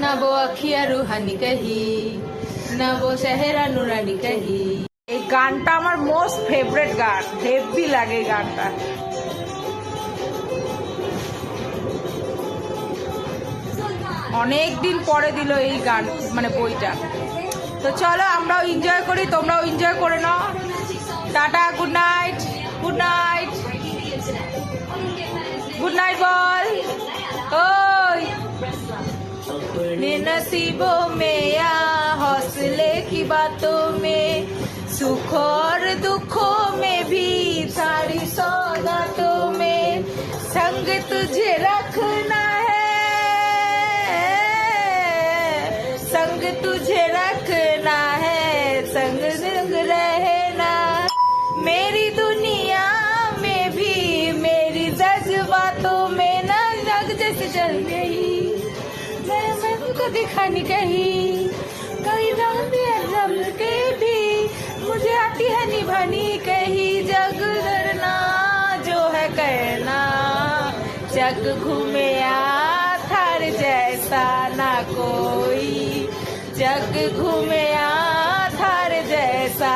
ना वो अखिया रूहानी कही ना वो চেহারা নুরানি कही। এই গানটা আমার মোস্ট ফেভারিট গান, হেভি লাগে এই গানটা। অনেক দিন পরে দিল এই গান, মানে বইটা। তো চলো আমরাও এনজয় করি, তোমরাও এনজয় করে নাও। টাটা, good night, good night, good night बॉल। ओए नसीबों में या हौसले की बातों में, सुख और दुखों में भी सारी सौगातों में संग तुझे रखना है, संग तुझे रखना है, संग संग रहना। मेरी दुनिया में भी मेरी जज्बातों में न लग जैसे चल गई, मैं उनको दिखानी कहीं कहीं रम के भी मुझे आती है निभानी कहीं। जग डरना जो है कहना, जग घूमे थार जैसा ना कोई, जग घूमे थार जैसा